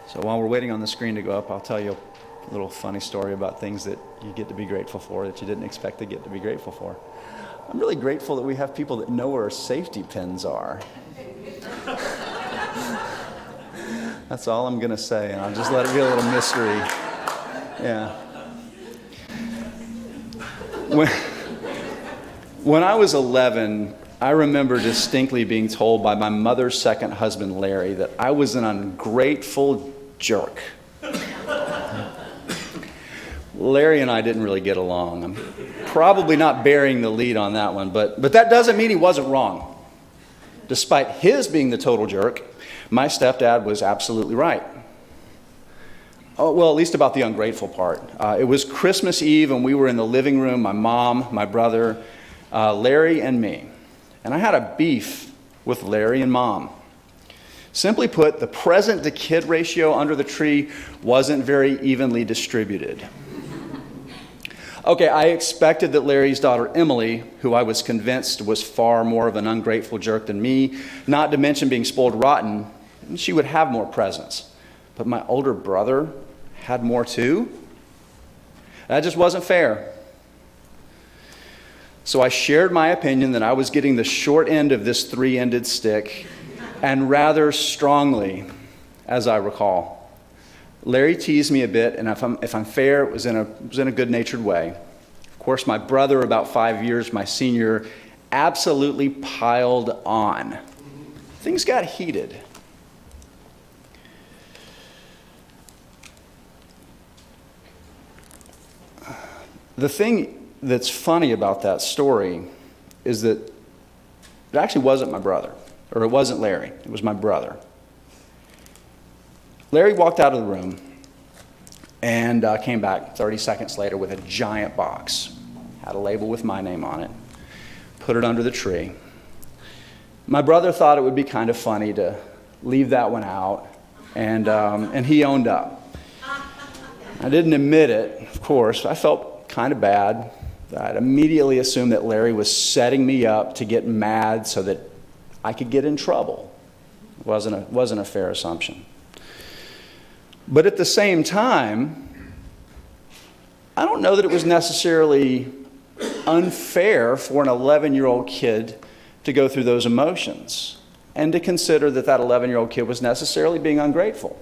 So while we're waiting on the screen to go up, I'll tell you a little funny story about things that you get to be grateful for that you didn't expect to get to be grateful for. I'm really grateful that we have people that know where safety pins are. That's all I'm going to say, and I'll just let it be a little mystery. Yeah. When I was 11, I remember distinctly being told by my mother's second husband, Larry, that I was an ungrateful jerk. Larry and I didn't really get along. I'm probably not bearing the lead on that one, but that doesn't mean he wasn't wrong. Despite his being the total jerk, my stepdad was absolutely right. Oh, well, at least about the ungrateful part. It was Christmas Eve, and we were in the living room, my mom, my brother, Larry, and me. And I had a beef with Larry and Mom. Simply put, the present-to-kid ratio under the tree wasn't very evenly distributed. Okay, I expected that Larry's daughter, Emily, who I was convinced was far more of an ungrateful jerk than me, not to mention being spoiled rotten, she would have more presents. But my older brother had more too? That just wasn't fair. So I shared my opinion that I was getting the short end of this three-ended stick, and rather strongly, as I recall. Larry teased me a bit, and if I'm fair, it was in a good-natured way. Of course, my brother, about 5 years my senior, absolutely piled on. Things got heated. The thing that's funny about that story is that it actually wasn't my brother, or it wasn't Larry, it was my brother. Larry walked out of the room and came back 30 seconds later with a giant box. Had a label with my name on it. Put it under the tree. My brother thought it would be kind of funny to leave that one out, and he owned up. I didn't admit it, of course. I felt kind of bad. I'd immediately assumed that Larry was setting me up to get mad so that I could get in trouble. It wasn't a fair assumption. But at the same time, I don't know that it was necessarily unfair for an 11-year-old kid to go through those emotions and to consider that 11-year-old kid was necessarily being ungrateful.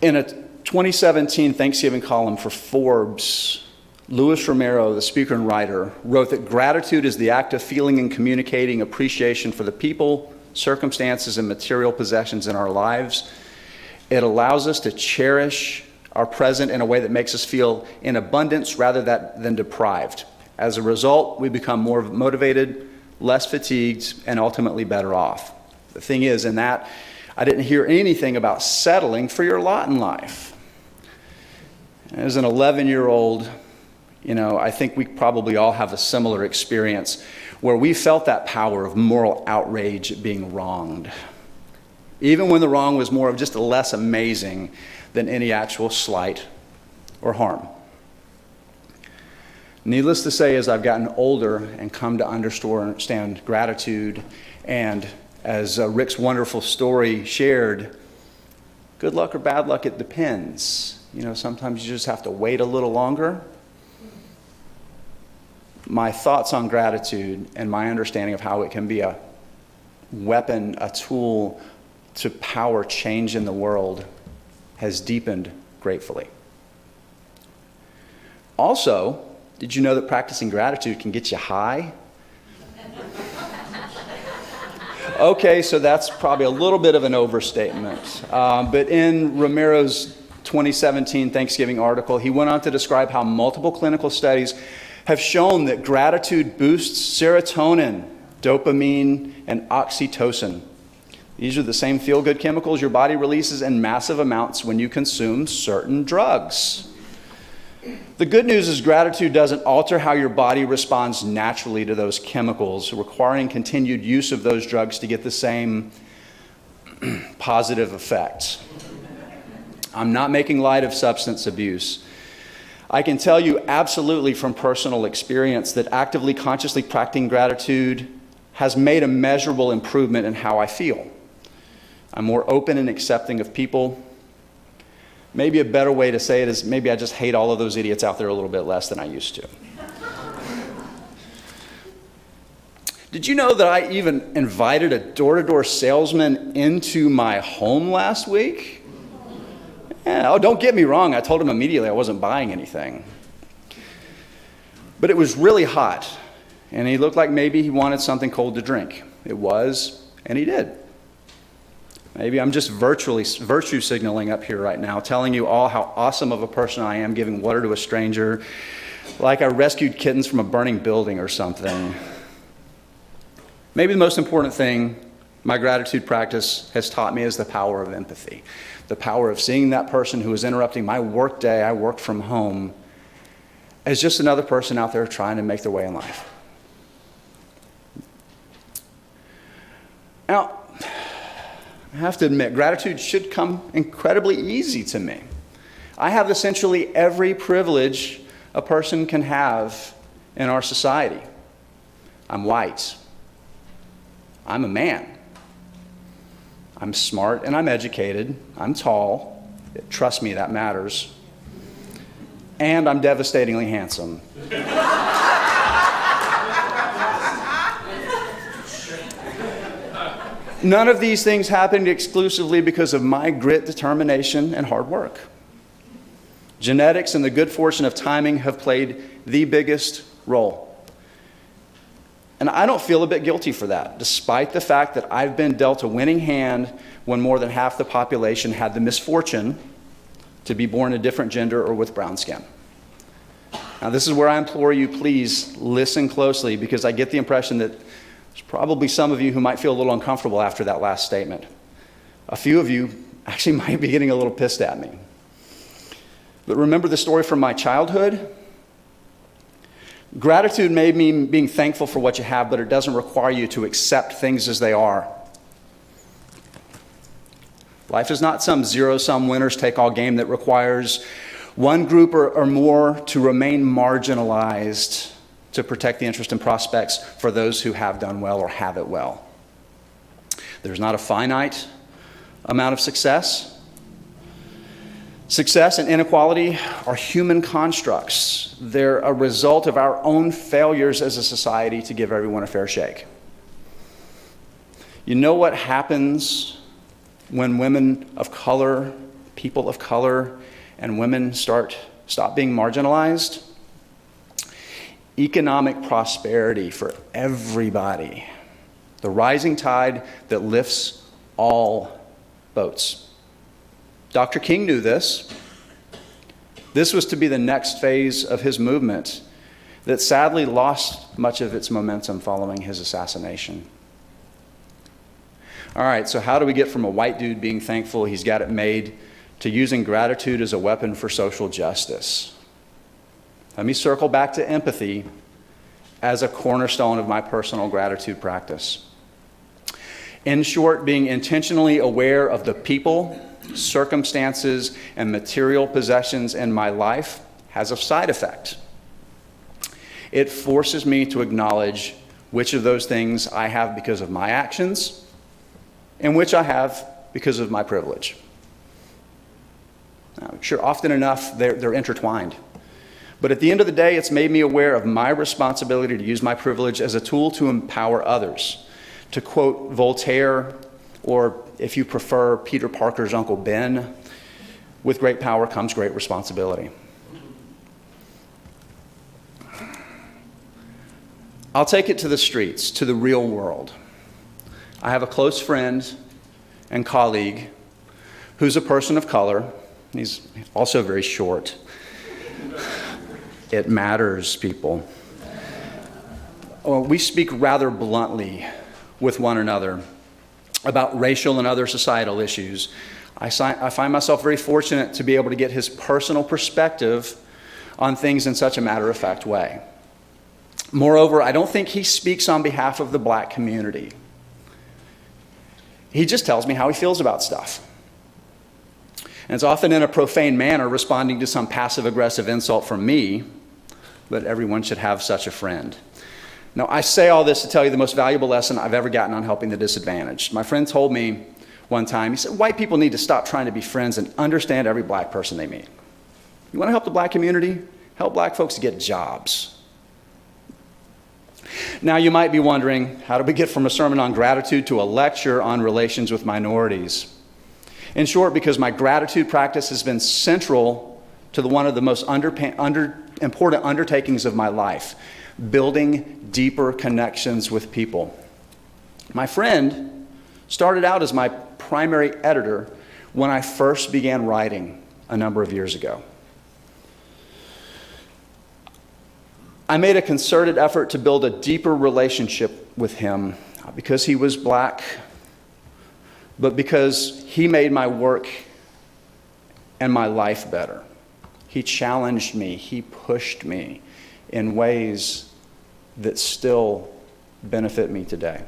In a 2017 Thanksgiving column for Forbes, Luis Romero, the speaker and writer, wrote that gratitude is the act of feeling and communicating appreciation for the people, circumstances, and material possessions in our lives. It allows us to cherish our present in a way that makes us feel in abundance rather than deprived. As a result, we become more motivated, less fatigued, and ultimately better off. The thing is, in that, I didn't hear anything about settling for your lot in life. As an 11-year-old, I think we probably all have a similar experience where we felt that power of moral outrage at being wronged, even when the wrong was more of just less amazing than any actual slight or harm. Needless to say, as I've gotten older and come to understand gratitude, and as Rick's wonderful story shared, good luck or bad luck, it depends. Sometimes you just have to wait a little longer. My thoughts on gratitude and my understanding of how it can be a weapon, a tool to power change in the world has deepened gratefully. Also, did you know that practicing gratitude can get you high? Okay, so that's probably a little bit of an overstatement. But in Romero's 2017 Thanksgiving article, he went on to describe how multiple clinical studies have shown that gratitude boosts serotonin, dopamine, and oxytocin. These are the same feel-good chemicals your body releases in massive amounts when you consume certain drugs. The good news is gratitude doesn't alter how your body responds naturally to those chemicals, requiring continued use of those drugs to get the same positive effects. I'm not making light of substance abuse. I can tell you absolutely from personal experience that actively, consciously practicing gratitude has made a measurable improvement in how I feel. I'm more open and accepting of people. Maybe a better way to say it is maybe I just hate all of those idiots out there a little bit less than I used to. Did you know that I even invited a door-to-door salesman into my home last week? Yeah, oh, don't get me wrong. I told him immediately I wasn't buying anything. But it was really hot, and he looked like maybe he wanted something cold to drink. It was, and he did. Maybe I'm just virtue signaling up here right now, telling you all how awesome of a person I am, giving water to a stranger, like I rescued kittens from a burning building or something. Maybe the most important thing my gratitude practice has taught me is the power of empathy, the power of seeing that person who is interrupting my work day, I work from home, as just another person out there trying to make their way in life. Now, I have to admit, gratitude should come incredibly easy to me. I have essentially every privilege a person can have in our society. I'm white. I'm a man. I'm smart and I'm educated. I'm tall. Trust me, that matters. And I'm devastatingly handsome. None of these things happened exclusively because of my grit, determination, and hard work. Genetics and the good fortune of timing have played the biggest role. And I don't feel a bit guilty for that, despite the fact that I've been dealt a winning hand when more than half the population had the misfortune to be born a different gender or with brown skin. Now, this is where I implore you, please listen closely, because I get the impression that there's probably some of you who might feel a little uncomfortable after that last statement. A few of you actually might be getting a little pissed at me. But remember the story from my childhood? Gratitude may mean being thankful for what you have, but it doesn't require you to accept things as they are. Life is not some zero-sum winners-take-all game that requires one group or more to remain marginalized to protect the interest and prospects for those who have done well or have it well. There's not a finite amount of success. Success and inequality are human constructs. They're a result of our own failures as a society to give everyone a fair shake. You know what happens when women of color, people of color, and women stop being marginalized? Economic prosperity for everybody. The rising tide that lifts all boats. Dr. King knew this. This was to be the next phase of his movement that sadly lost much of its momentum following his assassination. All right, so how do we get from a white dude being thankful he's got it made to using gratitude as a weapon for social justice? Let me circle back to empathy as a cornerstone of my personal gratitude practice. In short, being intentionally aware of the people, circumstances, and material possessions in my life has a side effect. It forces me to acknowledge which of those things I have because of my actions and which I have because of my privilege. Now, sure, often enough, they're intertwined. But at the end of the day, it's made me aware of my responsibility to use my privilege as a tool to empower others. To quote Voltaire, or if you prefer, Peter Parker's Uncle Ben, with great power comes great responsibility. I'll take it to the streets, to the real world. I have a close friend and colleague who's a person of color. He's also very short. It matters, people. We speak rather bluntly with one another about racial and other societal issues. I find myself very fortunate to be able to get his personal perspective on things in such a matter-of-fact way. Moreover, I don't think he speaks on behalf of the black community. He just tells me how he feels about stuff. And it's often in a profane manner, responding to some passive-aggressive insult from me, but everyone should have such a friend. Now, I say all this to tell you the most valuable lesson I've ever gotten on helping the disadvantaged. My friend told me one time. He said, white people need to stop trying to be friends and understand every black person they meet. You want to help the black community? Help black folks get jobs. Now you might be wondering, how do we get from a sermon on gratitude to a lecture on relations with minorities? In short, because my gratitude practice has been central to one of the most important undertakings of my life, building deeper connections with people. My friend started out as my primary editor when I first began writing a number of years ago. I made a concerted effort to build a deeper relationship with him, not because he was black, but because he made my work and my life better. He challenged me, he pushed me in ways that still benefit me today.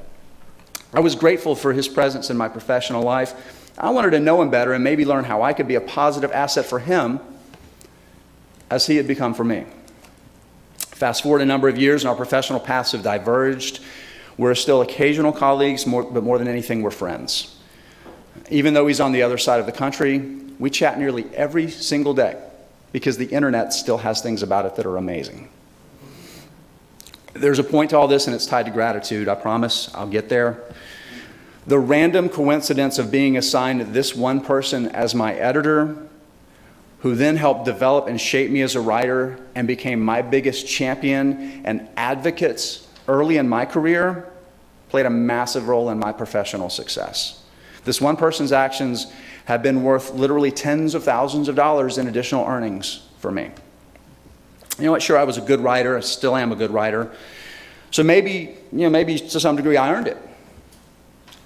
I was grateful for his presence in my professional life. I wanted to know him better and maybe learn how I could be a positive asset for him as he had become for me. Fast forward a number of years and our professional paths have diverged. We're still occasional colleagues, but more than anything, we're friends. Even though he's on the other side of the country, we chat nearly every single day because the internet still has things about it that are amazing. There's a point to all this, and it's tied to gratitude. I promise I'll get there. The random coincidence of being assigned this one person as my editor, who then helped develop and shape me as a writer and became my biggest champion and advocate early in my career, played a massive role in my professional success. This one person's actions have been worth literally tens of thousands of dollars in additional earnings for me. You know what? Sure, I was a good writer. I still am a good writer. So maybe to some degree I earned it.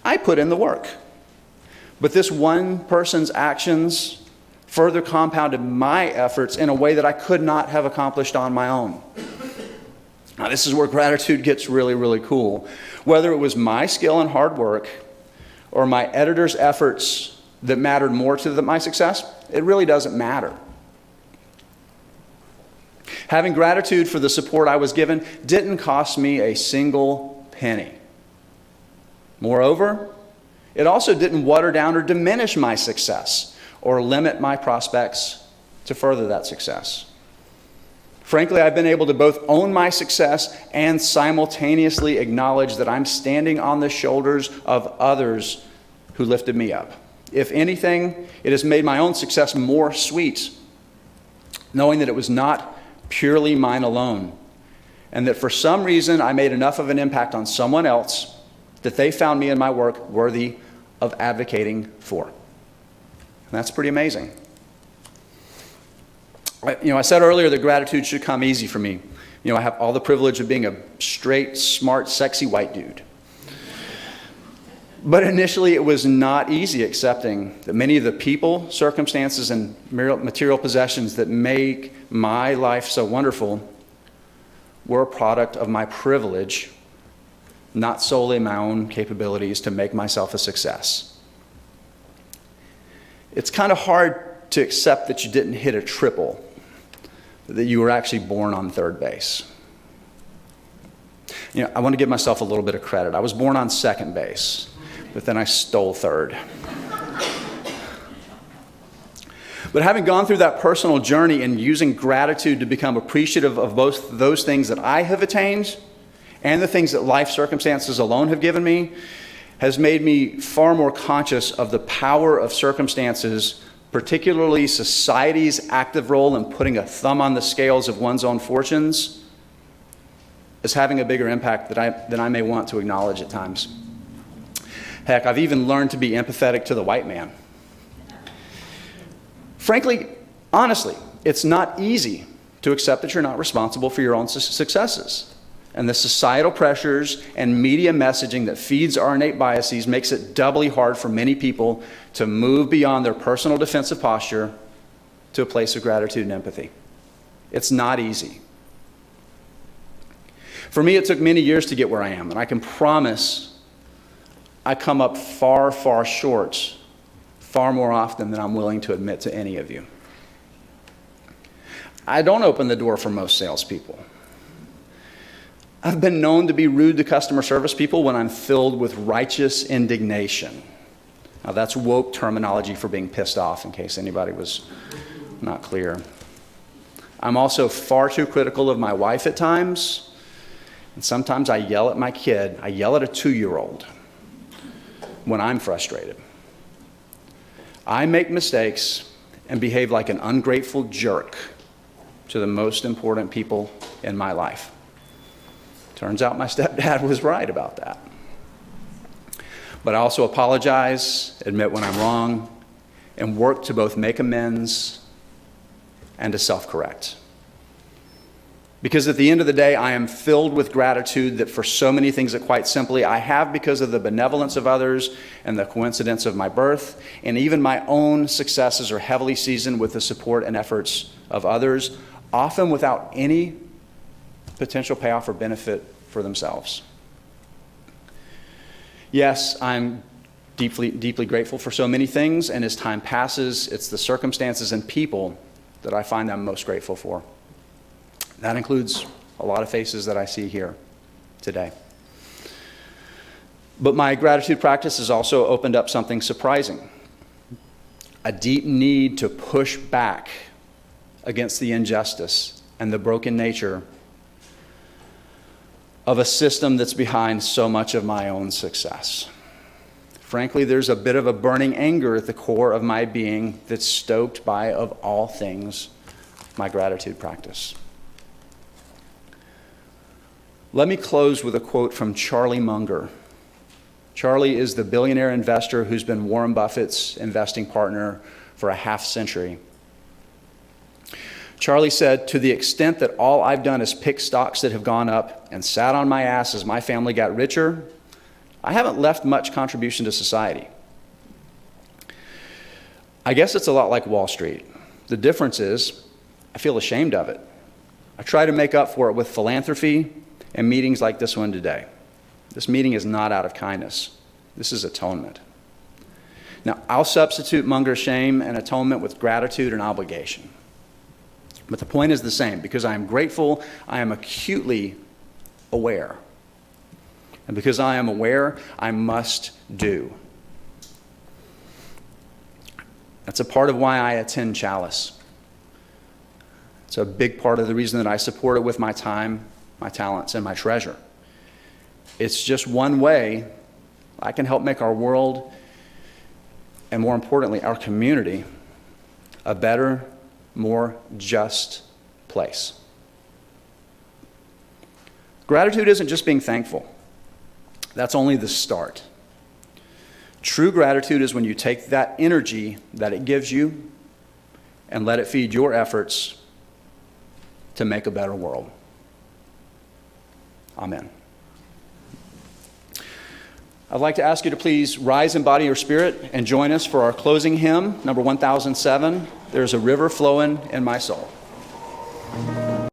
I put in the work. But this one person's actions further compounded my efforts in a way that I could not have accomplished on my own. Now, this is where gratitude gets really, really cool. Whether it was my skill and hard work or my editor's efforts that mattered more to my success, it really doesn't matter. Having gratitude for the support I was given didn't cost me a single penny. Moreover, it also didn't water down or diminish my success or limit my prospects to further that success. Frankly, I've been able to both own my success and simultaneously acknowledge that I'm standing on the shoulders of others who lifted me up. If anything, it has made my own success more sweet, knowing that it was not purely mine alone, and that for some reason I made enough of an impact on someone else that they found me and my work worthy of advocating for. And that's pretty amazing. I said earlier that gratitude should come easy for me. I have all the privilege of being a straight, smart, sexy white dude. But initially it was not easy accepting that many of the people, circumstances, and material possessions that make my life so wonderful were a product of my privilege, not solely my own capabilities to make myself a success. It's kind of hard to accept that you didn't hit a triple, that you were actually born on third base. I want to give myself a little bit of credit. I was born on second base, but then I stole third. But having gone through that personal journey and using gratitude to become appreciative of both those things that I have attained and the things that life circumstances alone have given me, has made me far more conscious of the power of circumstances, particularly society's active role in putting a thumb on the scales of one's own fortunes, as having a bigger impact than I may want to acknowledge at times. Heck, I've even learned to be empathetic to the white man. Frankly, honestly, it's not easy to accept that you're not responsible for your own successes. And the societal pressures and media messaging that feeds our innate biases makes it doubly hard for many people to move beyond their personal defensive posture to a place of gratitude and empathy. It's not easy. For me, it took many years to get where I am, and I can promise I come up far, far short, far more often than I'm willing to admit to any of you. I don't open the door for most salespeople. I've been known to be rude to customer service people when I'm filled with righteous indignation. Now, that's woke terminology for being pissed off, in case anybody was not clear. I'm also far too critical of my wife at times, and sometimes I yell at my kid. I yell at a 2-year-old when I'm frustrated. I make mistakes and behave like an ungrateful jerk to the most important people in my life. Turns out my stepdad was right about that. But I also apologize, admit when I'm wrong, and work to both make amends and to self-correct. Because at the end of the day, I am filled with gratitude that for so many things that quite simply I have because of the benevolence of others and the coincidence of my birth, and even my own successes are heavily seasoned with the support and efforts of others, often without any potential payoff or benefit for themselves. Yes, I'm deeply, deeply grateful for so many things, and as time passes, it's the circumstances and people that I find I'm most grateful for. That includes a lot of faces that I see here today. But my gratitude practice has also opened up something surprising, a deep need to push back against the injustice and the broken nature of a system that's behind so much of my own success. Frankly, there's a bit of a burning anger at the core of my being that's stoked by, of all things, my gratitude practice. Let me close with a quote from Charlie Munger. Charlie is the billionaire investor who's been Warren Buffett's investing partner for a half century. Charlie said, "To the extent that all I've done is pick stocks that have gone up and sat on my ass as my family got richer, I haven't left much contribution to society. I guess it's a lot like Wall Street. The difference is I feel ashamed of it. I try to make up for it with philanthropy and meetings like this one today. This meeting is not out of kindness. This is atonement." Now, I'll substitute Munger's shame and atonement with gratitude and obligation. But the point is the same. Because I am grateful, I am acutely aware. And because I am aware, I must do. That's a part of why I attend Chalice. It's a big part of the reason that I support it with my time, my talents, and my treasure. It's just one way I can help make our world, and more importantly, our community, a better, more just place. Gratitude isn't just being thankful. That's only the start. True gratitude is when you take that energy that it gives you and let it feed your efforts to make a better world. Amen. I'd like to ask you to please rise in body or spirit and join us for our closing hymn, number 1007, "There's a River Flowing in My Soul."